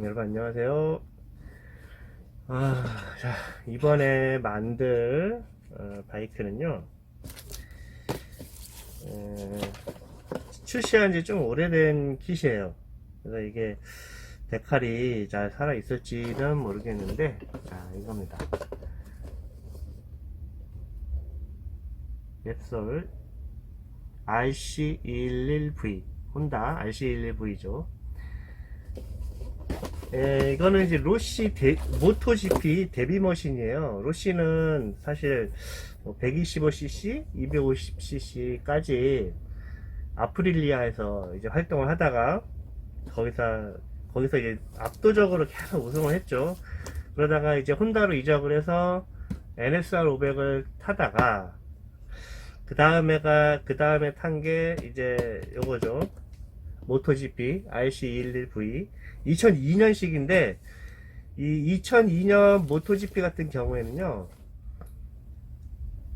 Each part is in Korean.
여러분 안녕하세요. 자, 이번에 만들 바이크는요, 출시한 지 좀 오래된 킷이에요. 그래서 이게 데칼이 잘 살아 있을지는 모르겠는데, 이겁니다. 앱솔 RC211V, 혼다 RC211V죠. 이거는 이제 로시 모토GP 데뷔 머신이에요. 로시는 사실 125cc, 250cc까지 아프릴리아에서 이제 활동을 하다가 거기서 이제 압도적으로 계속 우승을 했죠. 그러다가 이제 혼다로 이적을 해서 NSR 500을 타다가 그 다음에 탄 게 이제 요거죠. 모토GP RC211V 2002년식인데, 이 2002년 모토GP 같은 경우에는요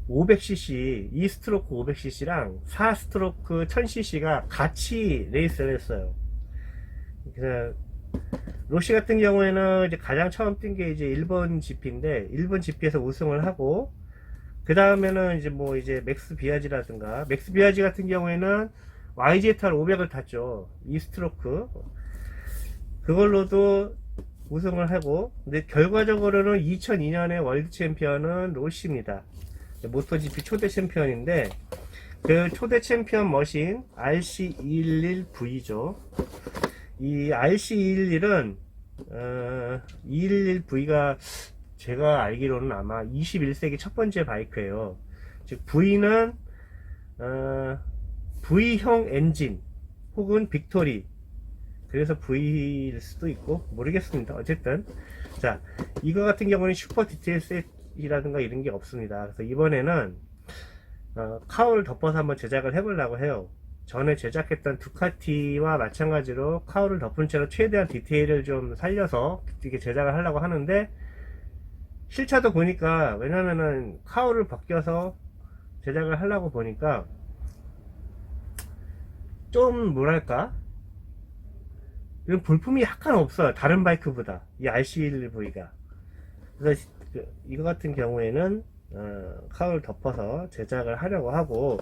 500cc 2스트로크 500cc랑 4스트로크 1000cc가 같이 레이스를 했어요. 그래서 로시 같은 경우에는 이제 가장 처음 뛴 게 이제 일본 GP인데, 일본 GP에서 우승을 하고, 그 다음에는 이제 맥스 비아지라든가, 맥스 비아지 같은 경우에는 YZR 500을 탔죠. 2스트로크. 그걸로도 우승을 하고, 근데 결과적으로는 2002년에 월드 챔피언은 로시입니다. 모토GP 초대 챔피언인데, 그 초대 챔피언 머신 RC211V죠. 이 RC211은 211V가 제가 알기로는 아마 21세기 첫 번째 바이크예요. 즉 V는 V형 엔진 혹은 빅토리, 그래서 V일 수도 있고 모르겠습니다. 어쨌든 자, 이거 같은 경우는 슈퍼 디테일 셋이라든가 이런 게 없습니다. 그래서 이번에는 카울을 덮어서 한번 제작을 해보려고 해요. 전에 제작했던 두카티와 마찬가지로 카울을 덮은 채로 최대한 디테일을 좀 살려서 이렇게 제작을 하려고 하는데, 실차도 보니까, 왜냐면은 카울을 벗겨서 제작을 하려고 보니까 좀 뭐랄까, 이런 볼품이 약간 없어요. 다른 바이크보다, 이 RC1V가. 그래서 이거 같은 경우에는 카울 덮어서 제작을 하려고 하고,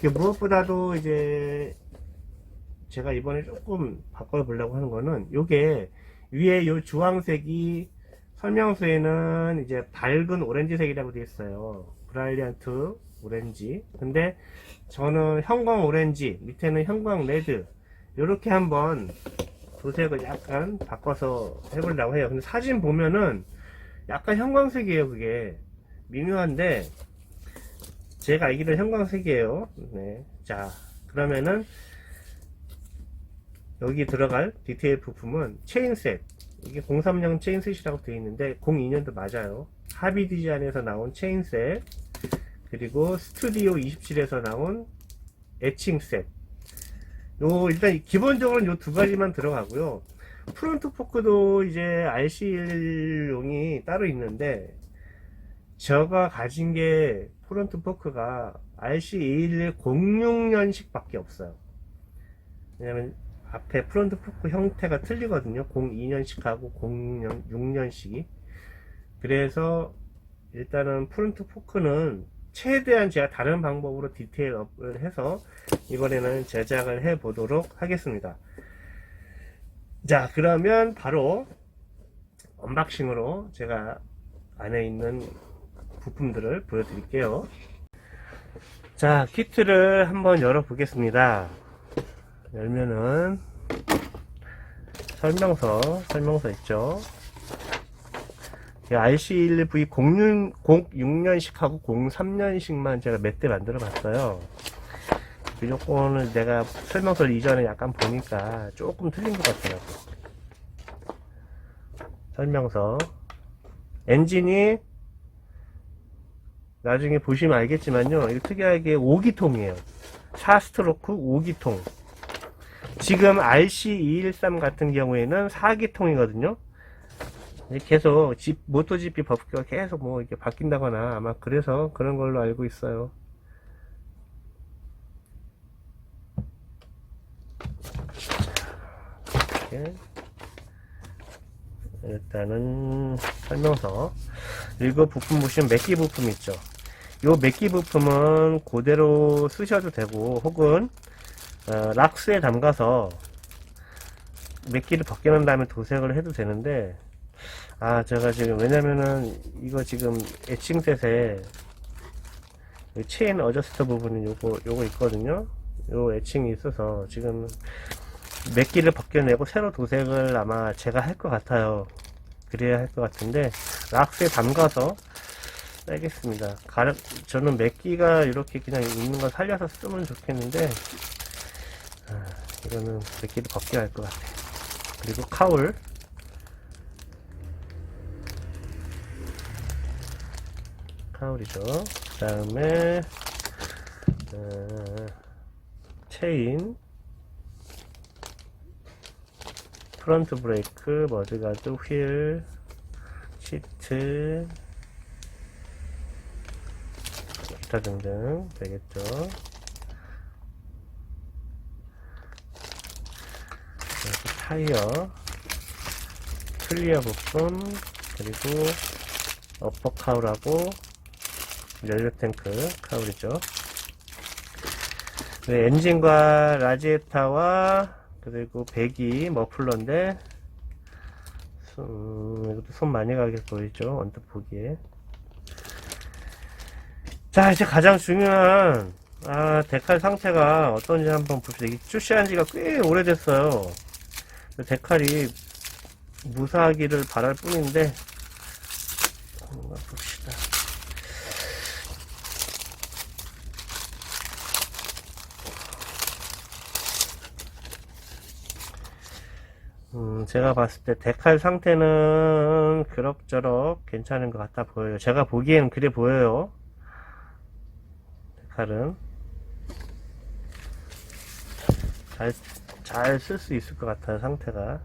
무엇보다도 이제 제가 이번에 조금 바꿔보려고 하는 거는, 요게 위에 요 주황색이 설명서에는 이제 밝은 오렌지색이라고 되어 있어요. 브라일리언트 오렌지. 근데 저는 형광 오렌지, 밑에는 형광 레드, 요렇게 한번 도색을 약간 바꿔서 해보려고 해요. 근데 사진 보면은 약간 형광색이에요. 그게 미묘한데 제가 알기로 형광색이에요. 네. 자, 그러면은 여기 들어갈 디테일 부품은 체인셋, 이게 030 체인셋이라고 되어 있는데 02년도 맞아요. 하비 디자인에서 나온 체인셋, 그리고 스튜디오 27에서 나온 에칭셋. 일단 기본적으로 요 두 가지만 들어가고요. 프론트 포크도 이제 RC1용이 따로 있는데, 제가 가진 게 프론트 포크가 RC211 06년식 밖에 없어요. 왜냐면 앞에 프론트 포크 형태가 틀리거든요. 02년식하고 06년식이. 그래서 일단은 프론트 포크는 최대한 제가 다른 방법으로 디테일업을 해서 이번에는 제작을 해 보도록 하겠습니다. 자, 그러면 바로 언박싱으로 제가 안에 있는 부품들을 보여드릴게요. 자, 키트를 한번 열어 보겠습니다. 열면은 설명서 있죠. RC1V 06년식하고 03년식만 제가 몇 대 만들어 봤어요. 요거는 내가 설명서를 이전에 약간 보니까 조금 틀린 것 같더라고. 설명서. 엔진이 나중에 보시면 알겠지만요, 이거 특이하게 5기통이에요 4스트로크 5기통. 지금 RC213 같은 경우에는 4기통이거든요 계속 모토GP 버프가 계속 뭐 이렇게 바뀐다거나 아마 그래서 그런 걸로 알고 있어요. 이렇게 일단은 설명서. 그리고 부품 보시면 맥기 부품 있죠. 요 맥기 부품은 그대로 쓰셔도 되고, 혹은 락스에 담가서 맥기를 벗겨난 다음에 도색을 해도 되는데, 제가 지금, 왜냐면은 이거 지금 에칭셋에 체인 어저스터 부분이 요거 있거든요. 요 에칭이 있어서 지금 맥기를 벗겨내고 새로 도색을 아마 제가 할 것 같아요. 그래야 할 것 같은데, 락스에 담가서 빼겠습니다. 저는 맥기가 이렇게 그냥 있는 거 살려서 쓰면 좋겠는데, 이거는 맥기를 벗겨야 할 것 같아요. 그리고 카울이죠. 그 다음에 체인, 프론트 브레이크, 머드가드, 휠, 시트, 기타 등등 되겠죠. 그리고 타이어, 클리어 부품, 그리고 어퍼 카울하고 연료 탱크 카울이죠. 네, 엔진과 라지에타와 그리고 배기 머플러인데, 이것도 손 많이 가게 보이죠, 언뜻 보기에. 자, 이제 가장 중요한 데칼 상태가 어떤지 한번 봅시다. 이게 출시한 지가 꽤 오래됐어요. 데칼이 무사하기를 바랄 뿐인데, 한번 봅시다. 제가 봤을 때 데칼 상태는 그럭저럭 괜찮은 것 같아 보여요. 제가 보기에는 그래 보여요. 데칼은 잘 쓸 수 있을 것 같아요, 상태가.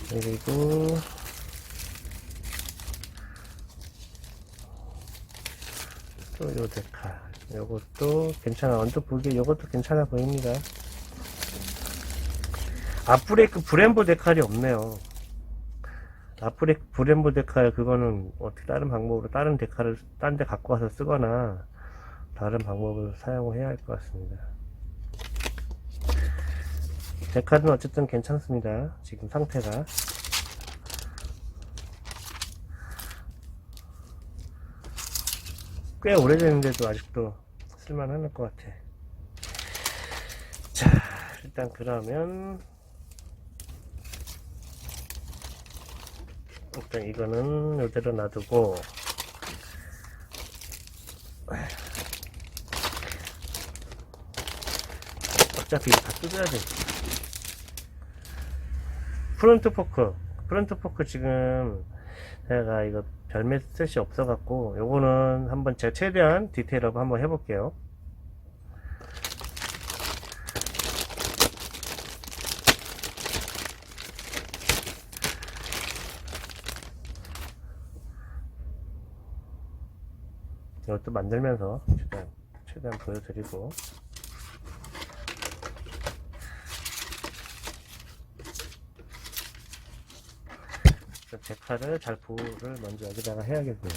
그리고 또 요 데칼, 요것도 괜찮아. 언뜻 보기에 요것도 괜찮아 보입니다. 앞브레이크 브렘보 데칼이 없네요. 앞브레이크 브렘보 데칼, 그거는 어떻게 다른 방법으로 다른 데칼을 딴 데 갖고 와서 쓰거나 다른 방법을 사용을 해야 할 것 같습니다. 데칼은 어쨌든 괜찮습니다. 지금 상태가. 꽤 오래됐는데도 아직도 쓸만할 것 같아. 자, 일단 그러면 일단 이거는 이대로 놔두고, 어차피 이거 다 뜯어야 돼. 프론트 포크 지금 제가 이거 별매 셋이 없어갖고 요거는 한번 제가 최대한 디테일하고 한번 해볼게요. 이것도 만들면서 최대한 보여드리고, 데칼을 잘 보호를 먼저 여기다가 해야겠네요.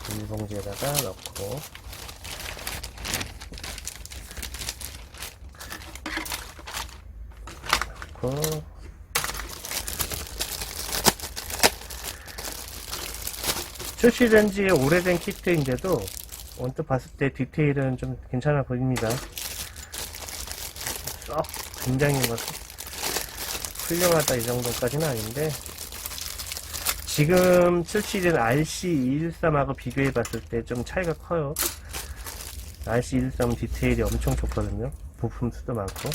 비닐봉지에다가 넣고, 출시된 지 오래된 키트인데도 언뜻 봤을 때 디테일은 좀 괜찮아 보입니다. 썩 굉장히 막 훌륭하다 이 정도까지는 아닌데, 지금 출시된 RC213하고 비교해 봤을 때 좀 차이가 커요. RC213은 디테일이 엄청 좋거든요. 부품 수도 많고.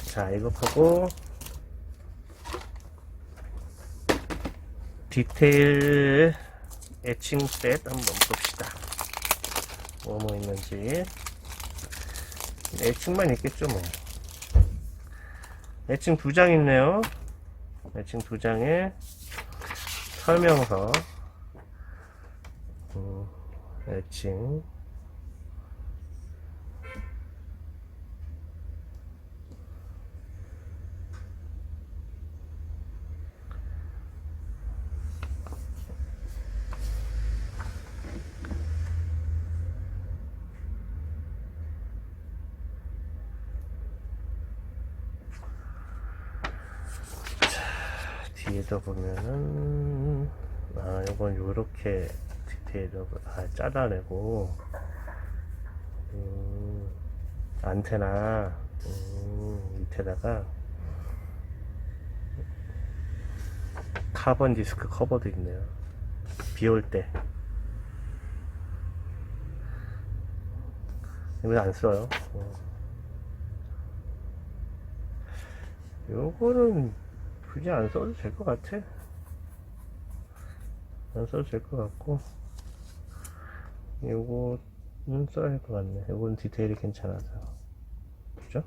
자, 이거 하고 디테일 에칭 셋 한번 봅시다. 뭐 있는지. 에칭만 있겠죠 뭐. 에칭 2장 있네요. 에칭 2장에 설명서, 에칭, 뒤에도 보면은 요건 요렇게 디테일을 잘라내고 안테나 밑에다가 카본 디스크 커버도 있네요. 비 올 때 이거 안 써요. 요거는 굳이 안 써도 될 것 같아. 안 써도 될 것 같고, 요거는 써야 할 것 같네. 요거는 디테일이 괜찮아서. 그죠?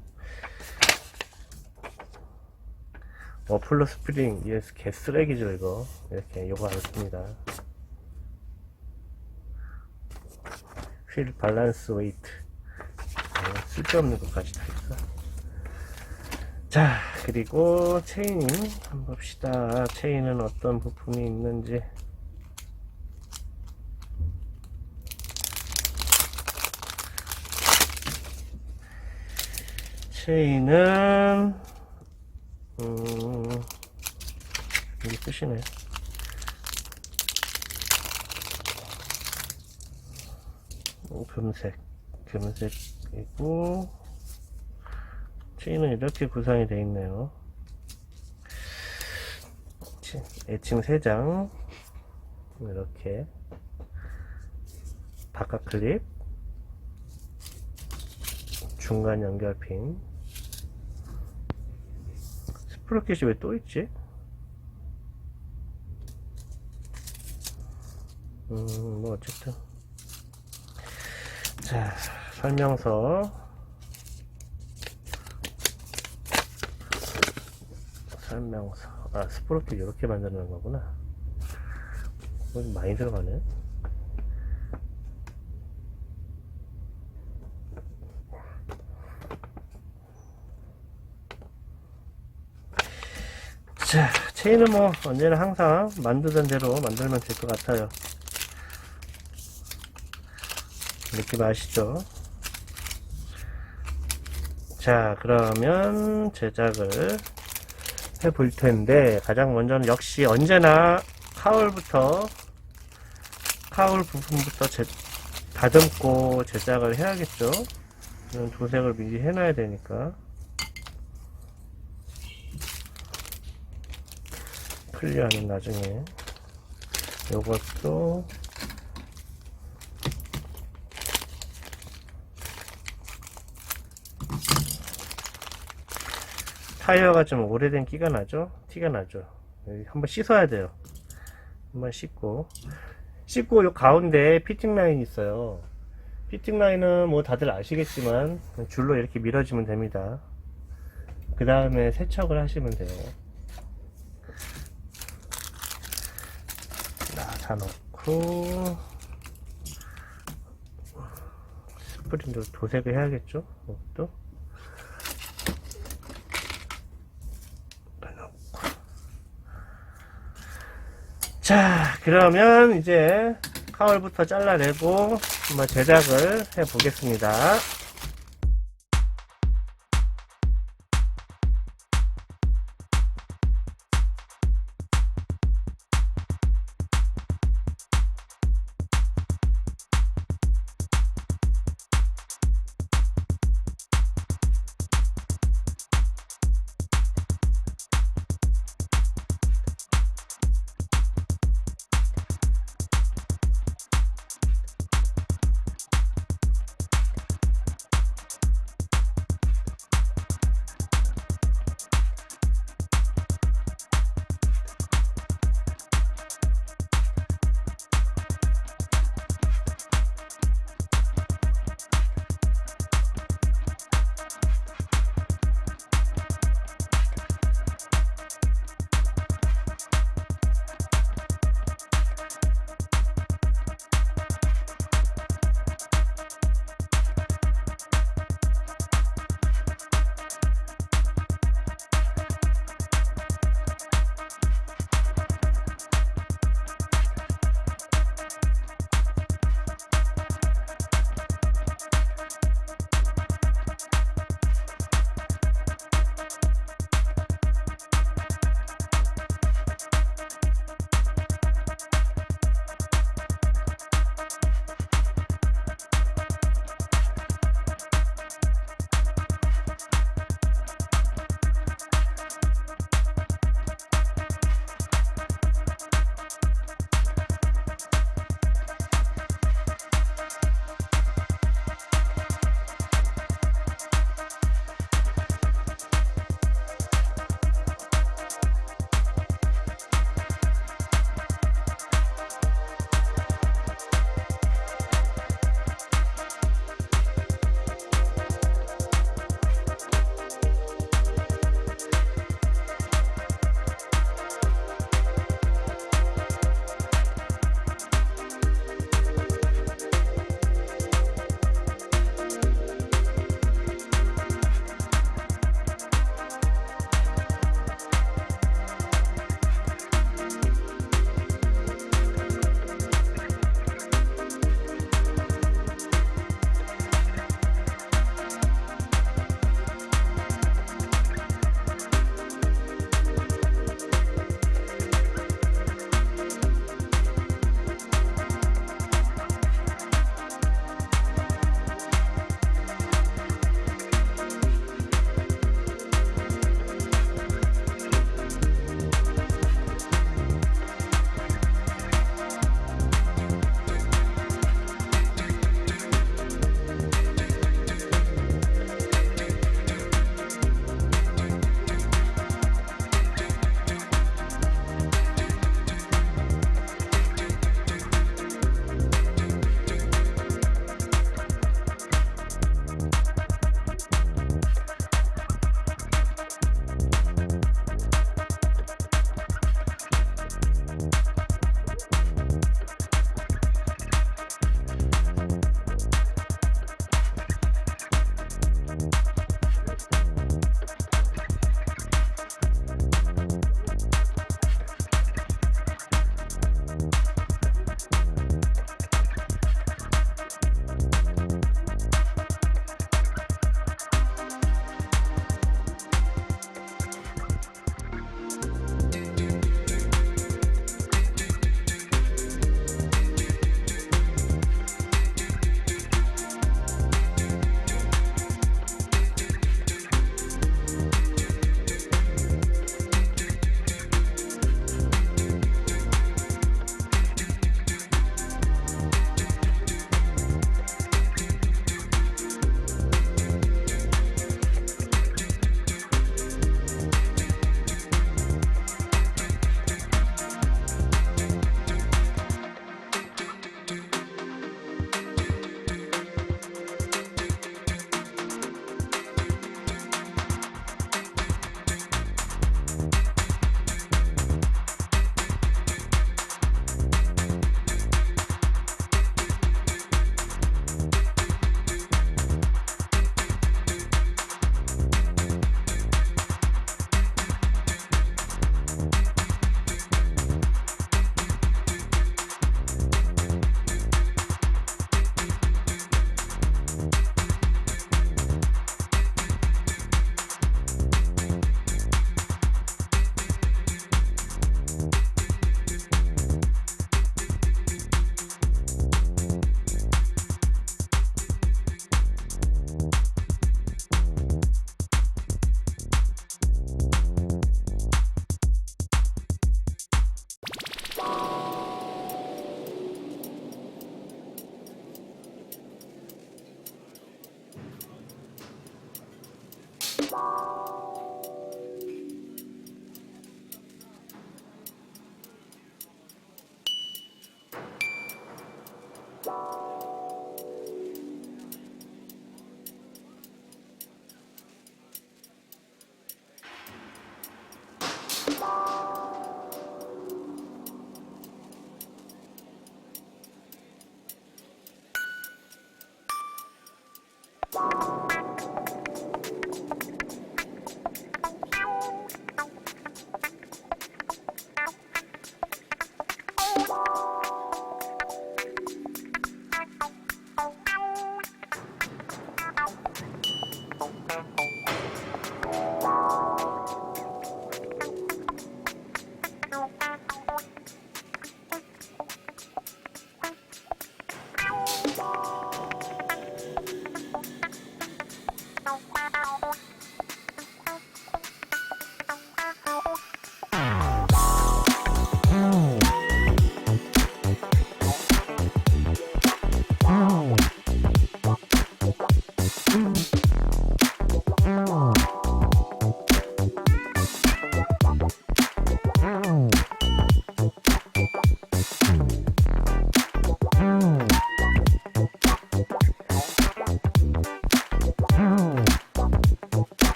어플러 스프링, 이게 개쓰레기죠, 이거. 이렇게, 요거 안 씁니다. 휠 밸런스 웨이트. 쓸데없는 것까지 다 있어. 자, 그리고 체인 한번 봅시다. 체인은 어떤 부품이 있는지. 체인은 이게 끝이네. 금색이고 체인은 이렇게 구성이 되어 있네요. 애칭 3장 이렇게 바깥 클립, 중간 연결핀. 스프로켓이 왜 또 있지? 뭐 어쨌든 자, 설명서 스프로켓 이렇게 만드는 거구나. 좀 많이 들어가네. 자, 체인은 뭐 언제나 항상 만들던 대로 만들면 될 것 같아요. 느낌 아시죠? 자, 그러면 제작을 해 볼 텐데, 가장 먼저는 역시 언제나 카울 부분부터 다듬고 제작을 해야겠죠. 이런 도색을 미리 해놔야 되니까. 클리어는 나중에. 요것도 타이어가 좀 오래된 티가 나죠? 한번 씻어야 돼요. 한번 씻고 요 가운데 피팅 라인 있어요. 피팅 라인은 뭐 다들 아시겠지만 줄로 이렇게 밀어주면 됩니다. 그 다음에 세척을 하시면 돼요. 다 넣고 스프링도 도색을 해야겠죠? 또 자, 그러면 이제 카울부터 잘라내고 한번 제작을 해 보겠습니다.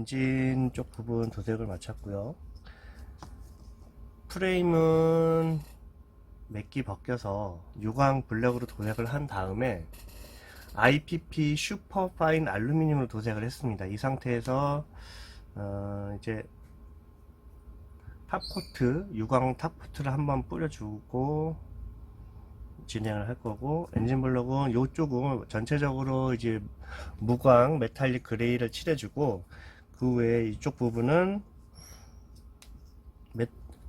엔진 쪽 부분 도색을 마쳤고요. 프레임은 맥기 벗겨서 유광 블랙으로 도색을 한 다음에 IPP 슈퍼파인 알루미늄으로 도색을 했습니다. 이 상태에서 이제 탑코트, 유광 탑코트를 한번 뿌려주고 진행을 할 거고, 엔진 블록은 이쪽은 전체적으로 이제 무광 메탈릭 그레이를 칠해주고, 그 외에 이쪽 부분은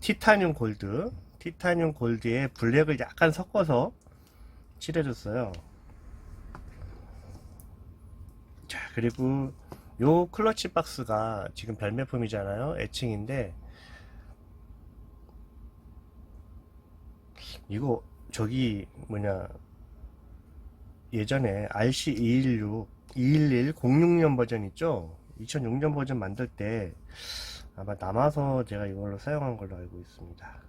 티타늄 골드에 블랙을 약간 섞어서 칠해줬어요. 자, 그리고 요 클러치 박스가 지금 발매품이잖아요. 애칭인데, 이거 저기 뭐냐, 예전에 RC216 06년 버전 있죠? 2006년 버전 만들 때 아마 남아서 제가 이걸로 사용한 걸로 알고 있습니다.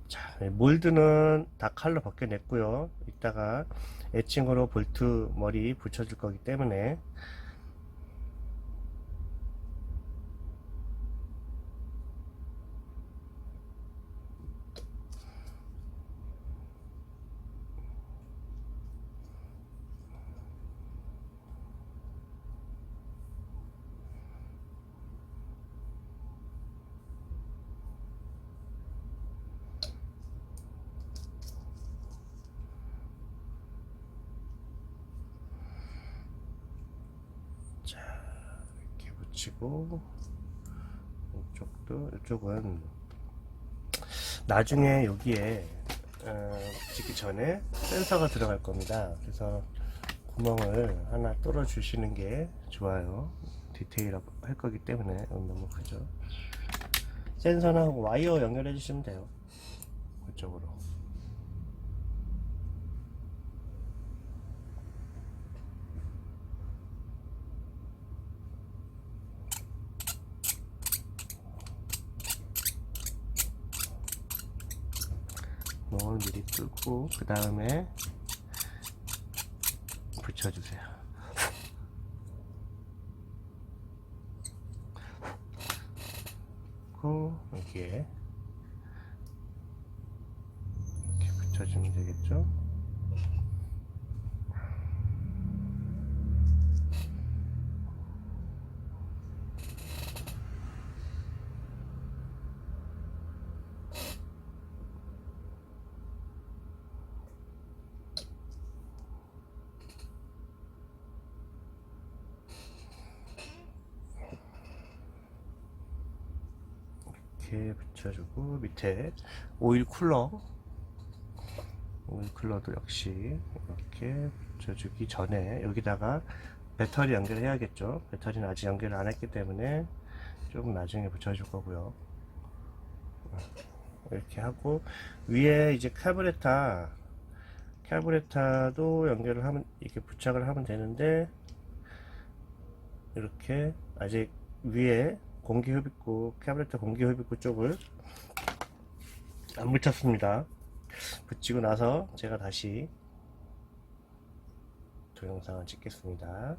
자, 몰드는 다 칼로 벗겨냈고요. 이따가 애칭으로 볼트 머리 붙여줄 거기 때문에. 자, 이렇게 붙이고, 이쪽은 나중에 여기에 붙이기 전에 센서가 들어갈 겁니다. 그래서 구멍을 하나 뚫어 주시는 게 좋아요. 디테일하고 할 거기 때문에. 너무 크죠. 센서나 와이어 연결해 주시면 돼요. 그쪽으로. 구멍을 미리 뚫고 그 다음에 붙여주세요. 여기에 이렇게 붙여주면 되겠죠. 이렇게 붙여주고, 밑에 오일 쿨러도 역시 이렇게 붙여주기 전에 여기다가 배터리 연결해야겠죠. 배터리는 아직 연결을 안 했기 때문에 조금 나중에 붙여줄 거고요. 이렇게 하고, 위에 이제 카브레타도 연결을 하면, 이렇게 부착을 하면 되는데, 이렇게 아직 위에 카브레터 공기 흡입구 쪽을 안 붙였습니다. 붙이고 나서 제가 다시 동영상을 찍겠습니다.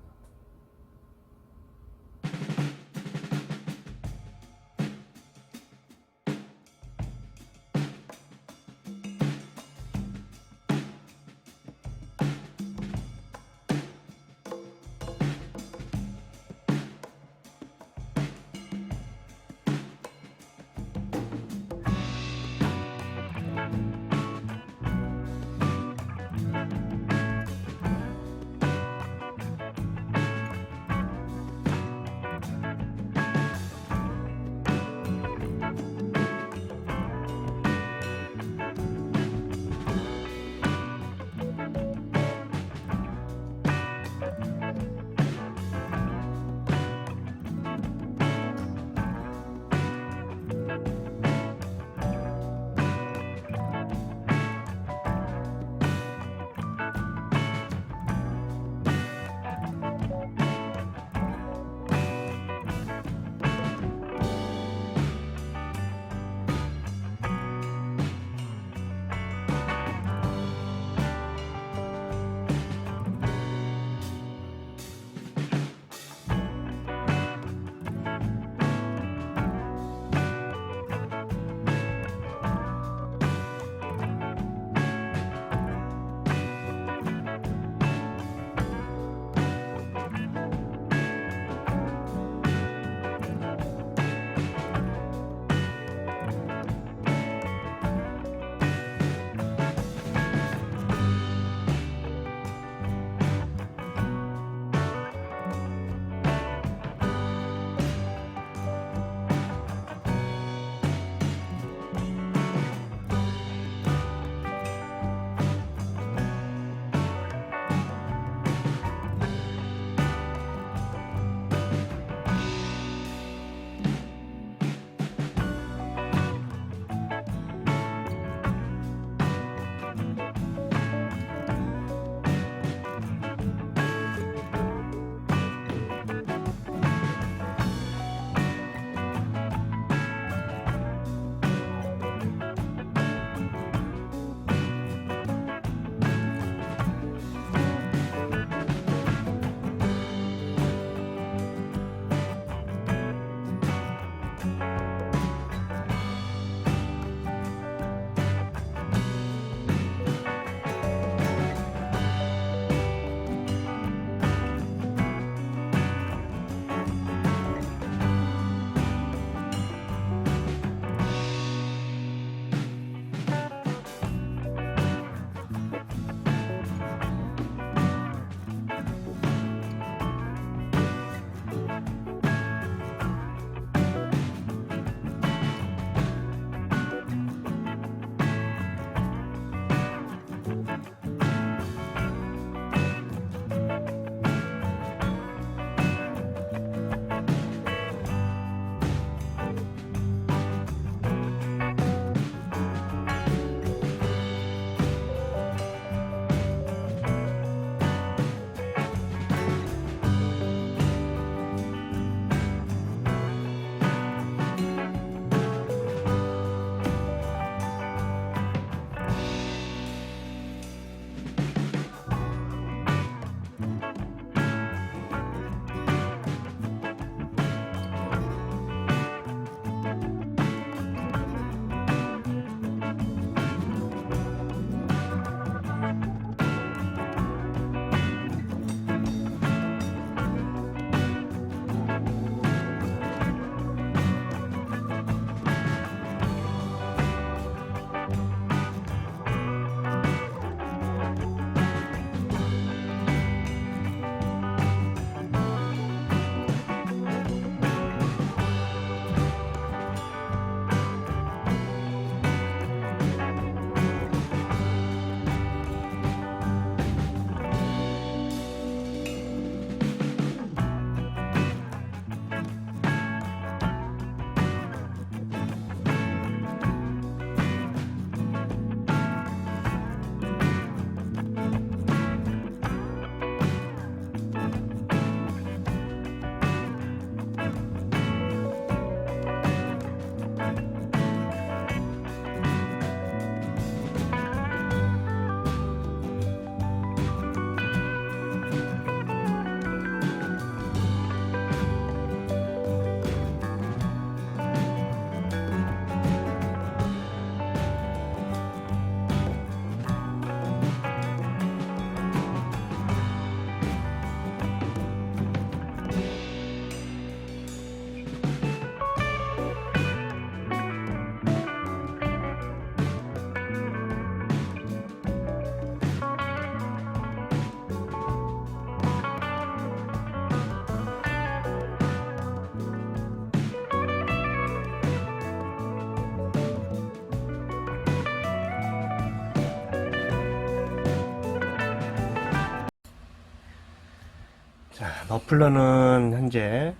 머플러는 현재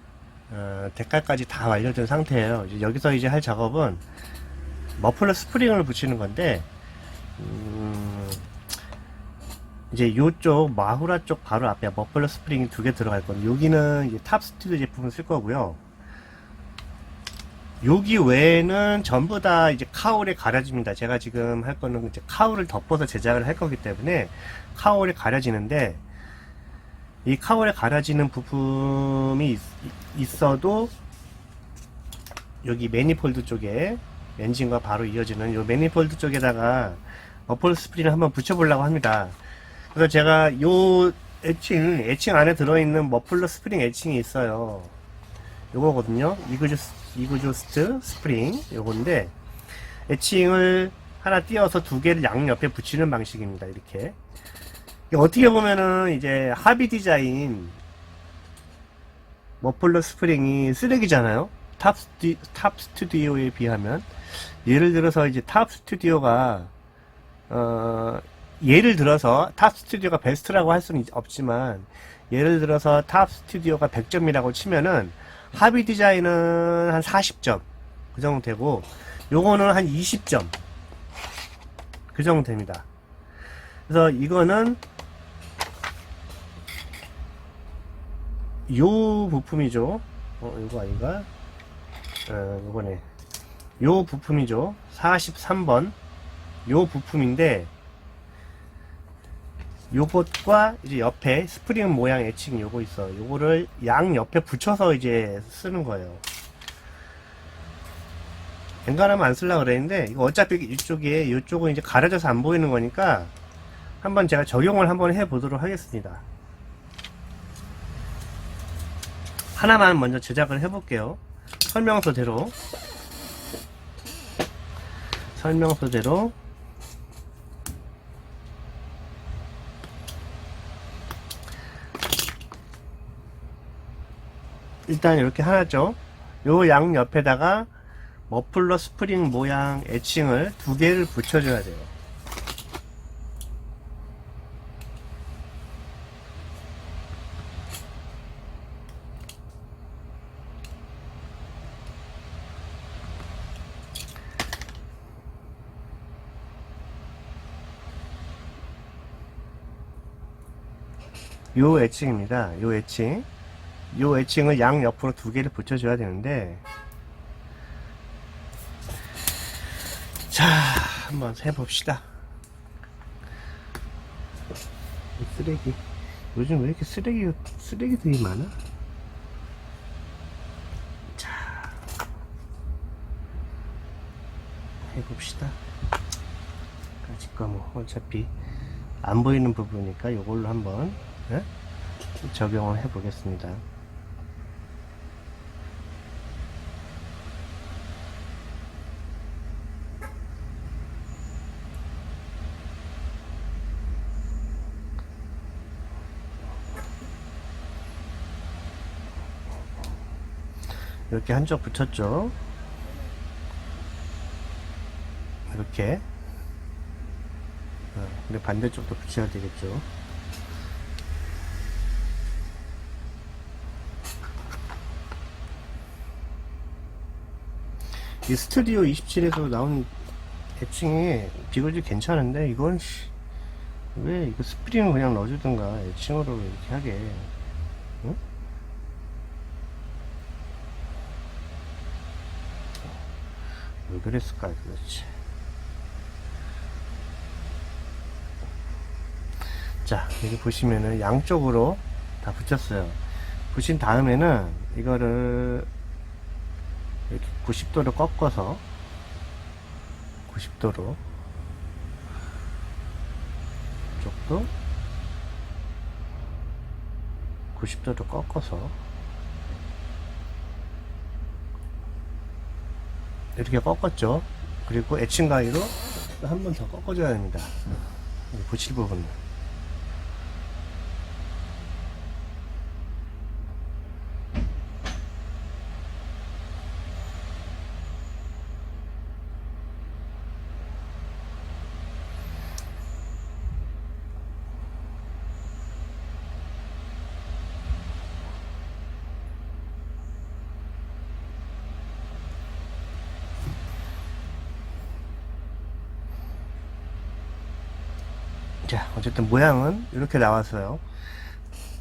대깔까지 다 완료된 상태예요. 이제 여기서 이제 할 작업은 머플러 스프링을 붙이는 건데, 이제 요쪽 마후라 쪽 바로 앞에 머플러 스프링이 두 개 들어갈 건데, 여기는 이제 탑 스튜디오 제품을 쓸 거고요. 여기 외에는 전부 다 이제 카울에 가려집니다. 제가 지금 할 거는 이제 카울을 덮어서 제작을 할 거기 때문에 카울에 가려지는데, 이 카울에 가려지는 부품이 있어도 여기 매니폴드 쪽에 엔진과 바로 이어지는 이 매니폴드 쪽에다가 머플러 스프링을 한번 붙여보려고 합니다. 그래서 제가 요 애칭 안에 들어있는 머플러 스프링 애칭이 있어요. 요거거든요. 이그조스트 스프링 요건데, 애칭을 하나 띄워서 두 개를 양옆에 붙이는 방식입니다. 이렇게. 어떻게 보면은 이제 하비 디자인 머플러 스프링이 쓰레기잖아요. 탑 스튜디오에 비하면. 예를 들어서 이제 탑 스튜디오가 예를 들어서 탑 스튜디오가 베스트라고 할 수는 없지만, 예를 들어서 탑 스튜디오가 100점이라고 치면은 하비 디자인은 한 40점 그 정도 되고, 요거는 한 20점 그 정도 됩니다. 그래서 이거는 요 부품이죠. 요거 아닌가? 요거네. 요 부품이죠. 43번 요 부품인데, 요것과 이제 옆에 스프링 모양 애칭 요거 있어. 요거를 양 옆에 붙여서 이제 쓰는 거예요. 엔간하면 안 쓰려고 그랬는데, 이거 어차피 요쪽은 이제 가려져서 안 보이는 거니까 한번 제가 적용을 한번 해 보도록 하겠습니다. 하나만 먼저 제작을 해 볼게요. 설명서대로 일단 이렇게 하나죠. 요 양 옆에다가 머플러 스프링 모양 애칭을 두 개를 붙여줘야 돼요. 요 애칭입니다. 요 애칭을 양 옆으로 두 개를 붙여줘야 되는데, 자, 한번 해봅시다. 쓰레기. 요즘 왜 이렇게 쓰레기들이 많아? 자, 해봅시다. 아직 거 뭐, 어차피 안 보이는 부분이니까 요걸로 한번 적용을 해 보겠습니다. 이렇게 한쪽 붙였죠. 이렇게. 근데 반대쪽도 붙여야 되겠죠. 이 스튜디오 27에서 나온 애칭이 비교적 괜찮은데, 이건 왜 이거 스프링을 그냥 넣어주든가 애칭으로 이렇게 하게. 응? 왜 그랬을까 도대체. 자, 여기 보시면은 양쪽으로 다 붙였어요. 붙인 다음에는 이거를 이렇게 90도로 꺾어서 90도로 쪽도 90도로 꺾어서 이렇게 꺾었죠. 그리고 애칭 가위로 한 번 더 꺾어줘야 됩니다. 붙일 부분을. 자, 어쨌든 모양은 이렇게 나왔어요.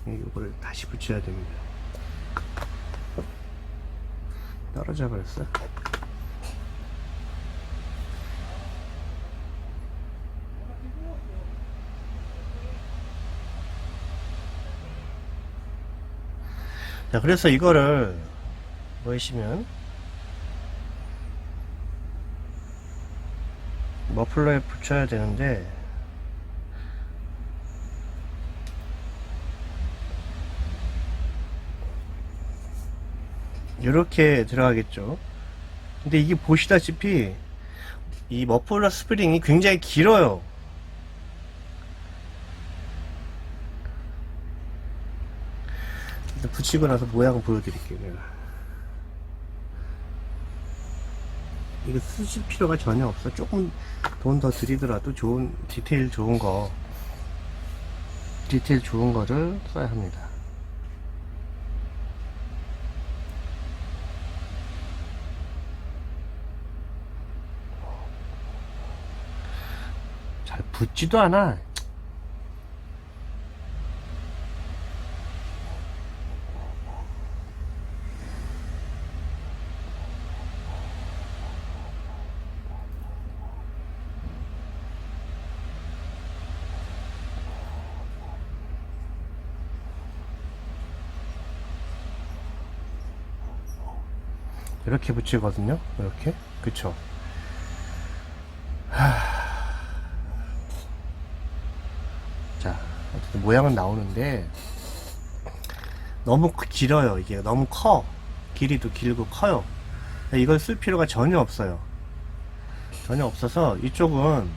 이거를 다시 붙여야 됩니다. 떨어져 버렸어. 자, 그래서 이거를 보시면 머플러에 붙여야 되는데, 이렇게 들어가겠죠. 근데 이게 보시다시피 이 머플러 스프링이 굉장히 길어요. 일단 붙이고 나서 모양을 보여드릴게요. 내가 이거 쓰실 필요가 전혀 없어. 조금 돈 더 들이더라도 좋은 디테일 좋은 거를 써야 합니다. 잘 붙지도 않아. 이렇게 붙이거든요. 이렇게. 그쵸. 자, 어쨌든 모양은 나오는데 너무 길어요. 이게 너무 커. 길이도 길고 커요. 이걸 쓸 필요가 전혀 없어요. 전혀 없어서 이쪽은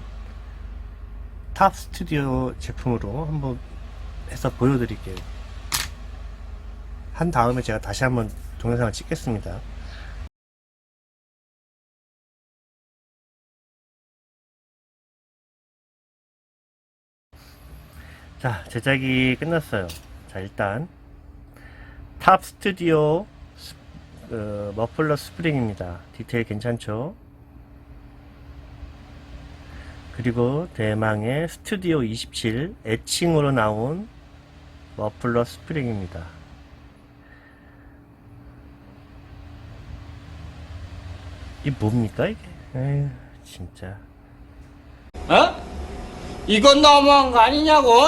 탑 스튜디오 제품으로 한번 해서 보여드릴게요. 한 다음에 제가 다시 한번 동영상을 찍겠습니다. 자, 제작이 끝났어요. 자, 일단 탑 스튜디오 머플러 스프링입니다. 디테일 괜찮죠? 그리고 대망의 스튜디오 27 애칭으로 나온 머플러 스프링입니다. 이게 뭡니까 이게? 에휴, 진짜. 어? 이건 너무한 거 아니냐고?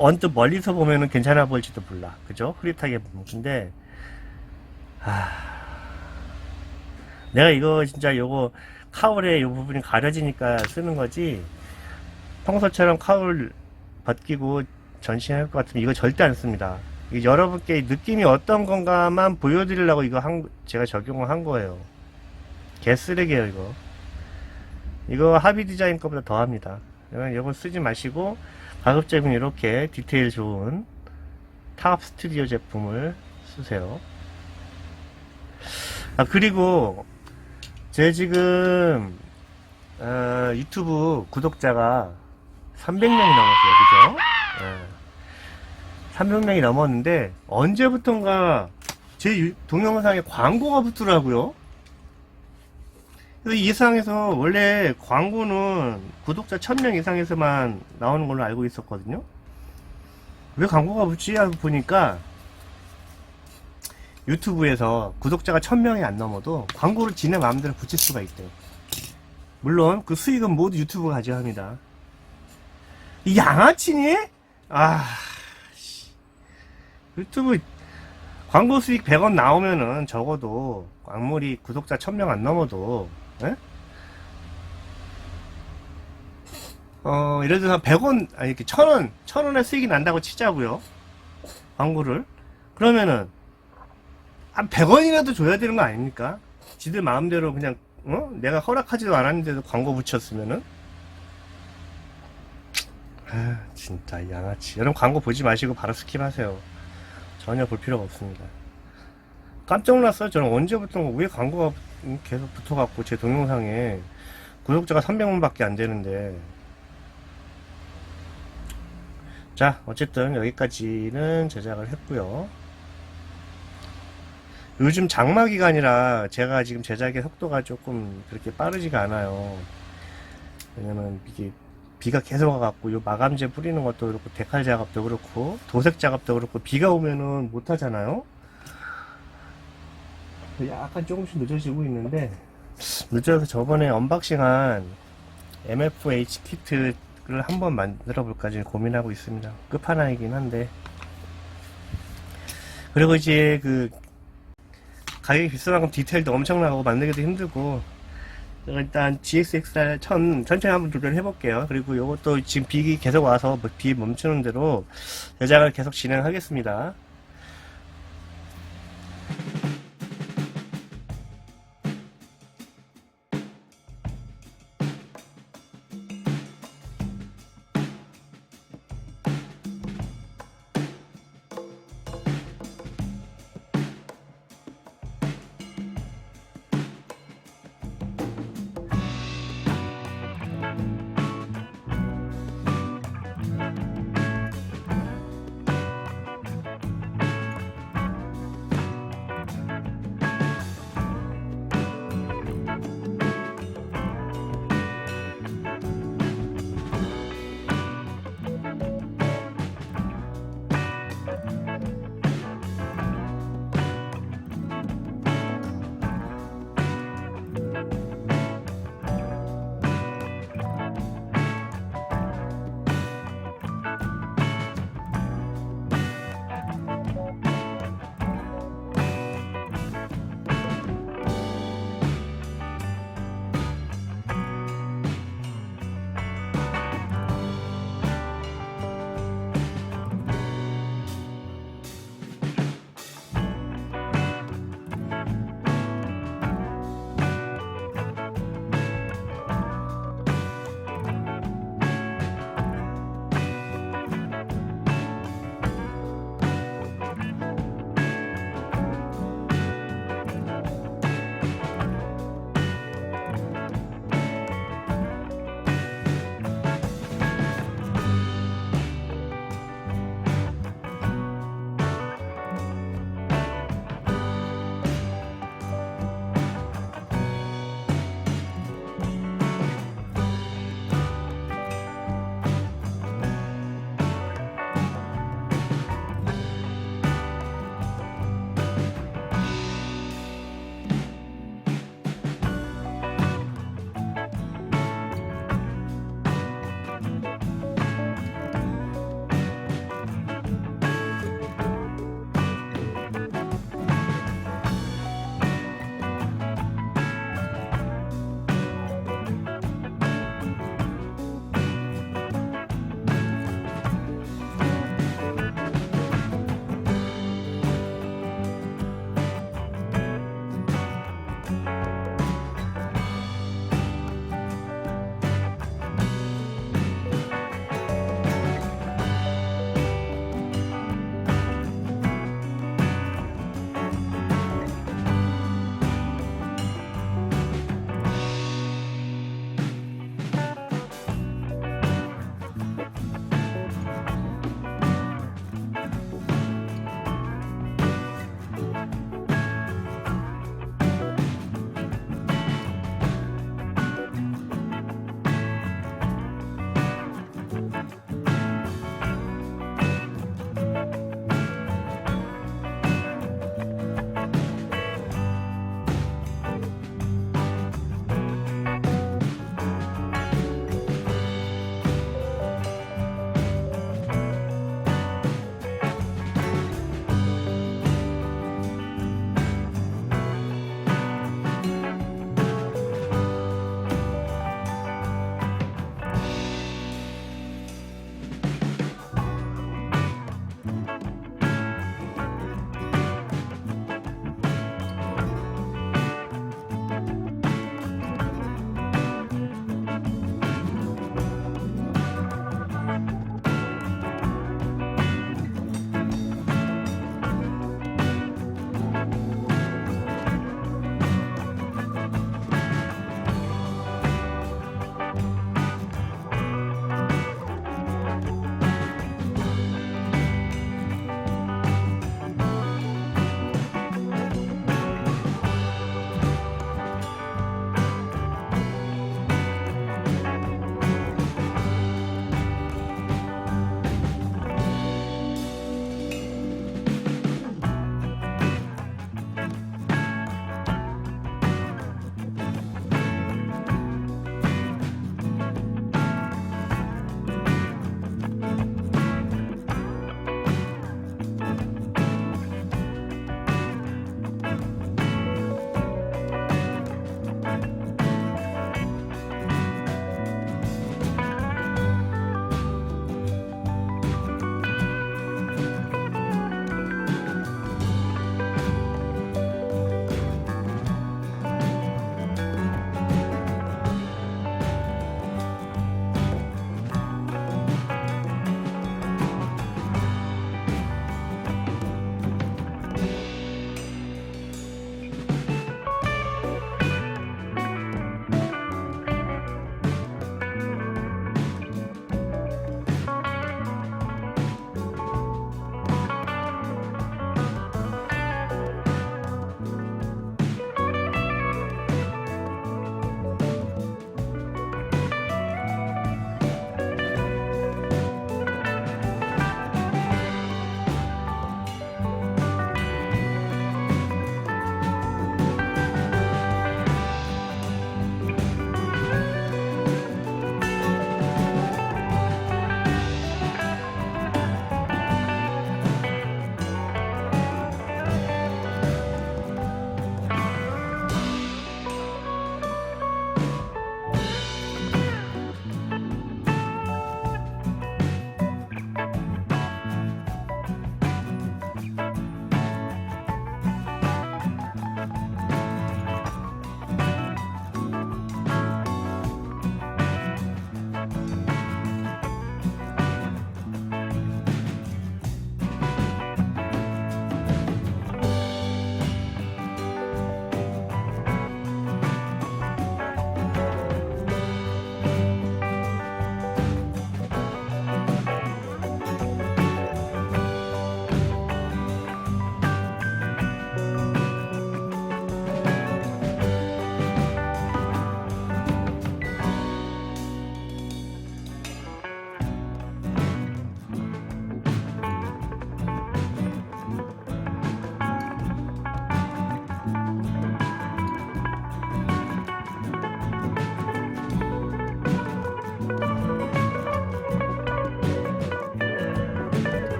언뜻 멀리서 보면은 괜찮아 보일지도 몰라. 그죠? 흐릿하게 보면. 근데, 내가 이거 진짜 요거 카울의 요 부분이 가려지니까 쓰는 거지. 평소처럼 카울 벗기고 전시할 것 같으면 이거 절대 안 씁니다. 이게 여러분께 느낌이 어떤 건가만 보여드리려고 이거 제가 적용을 한 거예요. 개쓰레기예요, 이거. 이거 하비 디자인 거보다 더 합니다. 이거 쓰지 마시고, 가급적이면 이렇게 디테일 좋은 탑 스튜디오 제품을 쓰세요. 그리고, 제 지금, 유튜브 구독자가 300명이 넘었어요. 그죠? 300명이 넘었는데, 언제부턴가 제 동영상에 광고가 붙더라고요. 이 상에서 원래 광고는 구독자 1000명 이상에서만 나오는 걸로 알고 있었거든요. 왜 광고가 붙지? 하고 보니까 유튜브에서 구독자가 1000명이 안 넘어도 광고를 지네 마음대로 붙일 수가 있대요. 물론 그 수익은 모두 유튜브가 가져갑니다. 이 양아치니? 유튜브 광고 수익 100원 나오면은 적어도 광물이 구독자 1000명 안 넘어도 예를 들어서 100원, 아니, 이렇게 1000원의 수익이 난다고 치자고요. 광고를. 그러면은, 한 100원이라도 줘야 되는 거 아닙니까? 지들 마음대로 그냥, 내가 허락하지도 않았는데도 광고 붙였으면은. 진짜 양아치. 여러분 광고 보지 마시고 바로 스킵하세요. 전혀 볼 필요가 없습니다. 깜짝 놀랐어요. 저는 언제부터 왜 광고가 계속 붙어갖고 제 동영상에 구독자가 300만 밖에 안 되는데. 자, 어쨌든 여기까지는 제작을 했고요. 요즘 장마 기간이라 제가 지금 제작의 속도가 조금 그렇게 빠르지가 않아요. 왜냐면 이게 비가 계속 와갖고 요 마감재 뿌리는 것도 그렇고 데칼 작업도 그렇고 도색 작업도 그렇고 비가 오면은 못 하잖아요. 약간 조금씩 늦어지고 있는데 늦어서 저번에 언박싱한 MFH 키트를 한번 만들어 볼까 지금 고민하고 있습니다. 끝판왕이긴 한데. 그리고 이제 그 가격이 비싼 만큼 디테일도 엄청나고 만들기도 힘들고, 일단 GXXR 1000 천천히 한번 도전해 볼게요. 그리고 요것도 지금 비 계속 와서 비 멈추는 대로 제작을 계속 진행하겠습니다.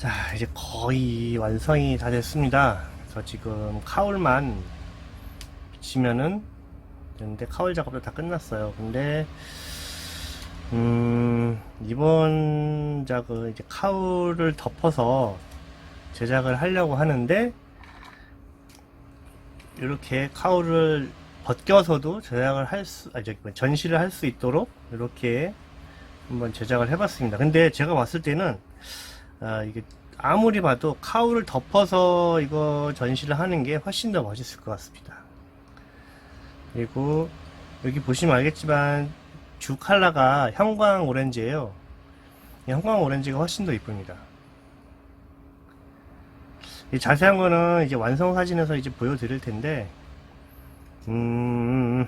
자, 이제 거의 완성이 다 됐습니다. 그래서 지금 카울만 붙이면은 되는데, 카울 작업도 다 끝났어요. 근데 이번 작은 이제 카울을 덮어서 제작을 하려고 하는데, 이렇게 카울을 벗겨서도 제작을 전시를 할 수 있도록 이렇게 한번 제작을 해봤습니다. 근데 제가 봤을 때는 이게 아무리 봐도 카울을 덮어서 이거 전시를 하는 게 훨씬 더 멋있을 것 같습니다. 그리고 여기 보시면 알겠지만 주 컬러가 형광 오렌지예요. 이 형광 오렌지가 훨씬 더 이쁩니다. 이 자세한 거는 이제 완성 사진에서 이제 보여드릴 텐데, 뭐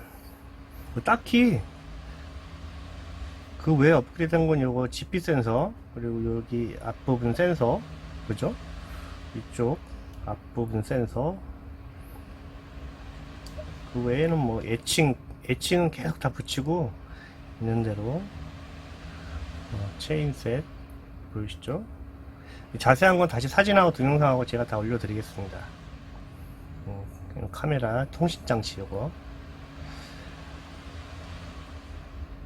딱히 그 외에 업그레이드 한 건 요거 GP 센서, 그리고 여기 앞부분 센서, 그죠? 이쪽 앞부분 센서, 그 외에는 뭐 애칭은 계속 다 붙이고 있는 대로, 체인셋 보이시죠? 자세한 건 다시 사진하고 동영상하고 제가 다 올려드리겠습니다. 카메라 통신장치 요거.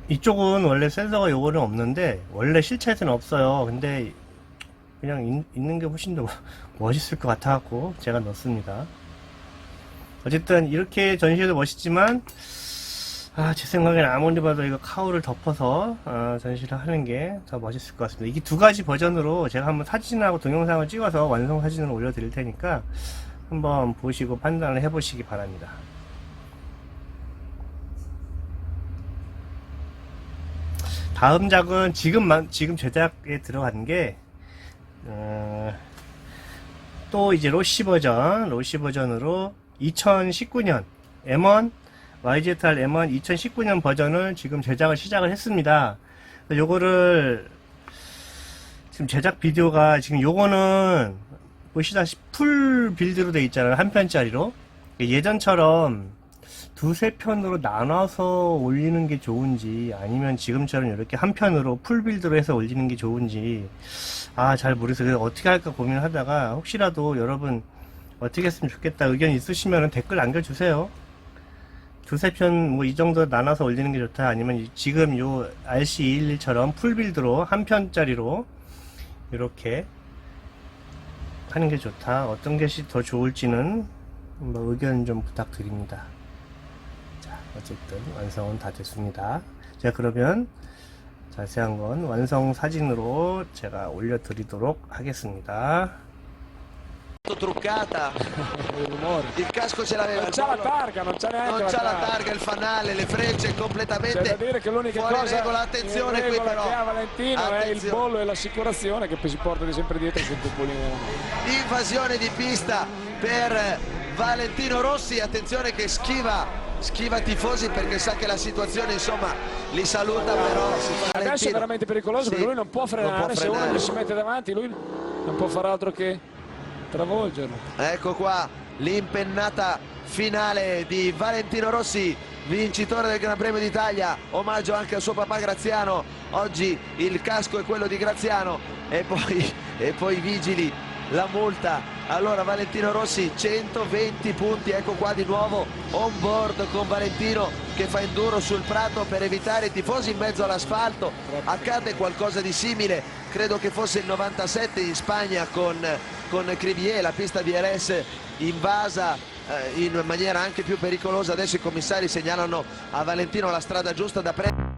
이쪽은 원래 센서가 요거는 없는데, 원래 실체에서는 없어요. 근데 그냥 있는 게 훨씬 더 멋있을 것 같아갖고 제가 넣습니다. 어쨌든 이렇게 전시해도 멋있지만, 제 생각에는 아무리 봐도 이거 카우를 덮어서 전시를 하는 게 더 멋있을 것 같습니다. 이게 두 가지 버전으로 제가 한번 사진하고 동영상을 찍어서 완성 사진을 올려드릴 테니까 한번 보시고 판단을 해보시기 바랍니다. 다음 작은 지금 제작에 들어간 게 또 이제 로시 버전으로 2019년 M1 YZR M1 2019년 버전을 지금 제작을 시작을 했습니다. 요거를 지금 제작 비디오가 지금 요거는 보시다시피 풀 빌드로 돼 있잖아요. 한 편짜리로. 예전처럼 두세 편으로 나눠서 올리는 게 좋은지 아니면 지금처럼 이렇게 한 편으로 풀 빌드로 해서 올리는 게 좋은지 잘 모르겠어요. 그래서 어떻게 할까 고민을 하다가 혹시라도 여러분 어떻게 했으면 좋겠다 의견 있으시면 댓글 남겨주세요. 두세 편 뭐 이 정도 나눠서 올리는 게 좋다 아니면 지금 요 RC211처럼 풀 빌드로 한 편짜리로 이렇게 하는 게 좋다 어떤 것이 더 좋을지는 뭐 의견 좀 부탁드립니다. 자, 어쨌든 완성은 다 됐습니다. 자, k러면 자세한 건 완성 사진으로 제가 올려드리도록 하겠습니다. Truccata, il casco ce l'aveva, Non c'ha la targa, non c'ha neanche non c'ha la targa, il fanale, le frecce C'è da completamente dire che l'unica fuori cosa regola. Attenzione in qui regola però, che ha Valentino è il attenzione. bollo e l'assicurazione che poi si porta sempre dietro con Topolino. Invasione di pista per Valentino Rossi, attenzione che schiva tifosi perché sa che la situazione insomma li saluta, però Adesso è veramente pericoloso Sì, perché lui non può frenare, se uno gli si mette davanti lui non può fare altro che travolgerlo. Ecco qua l'impennata finale di Valentino Rossi, vincitore del Gran Premio d'Italia, omaggio anche al suo papà Graziano. Oggi il casco è quello di Graziano e poi i vigili, la multa. Allora Valentino Rossi 120 punti, ecco qua di nuovo on board con Valentino che fa enduro sul prato per evitare i tifosi in mezzo all'asfalto. Accade qualcosa di simile, credo che fosse il 97 in Spagna con Crivier, la pista DRS invasa in maniera anche più pericolosa. Adesso i commissari segnalano a Valentino la strada giusta da prendere.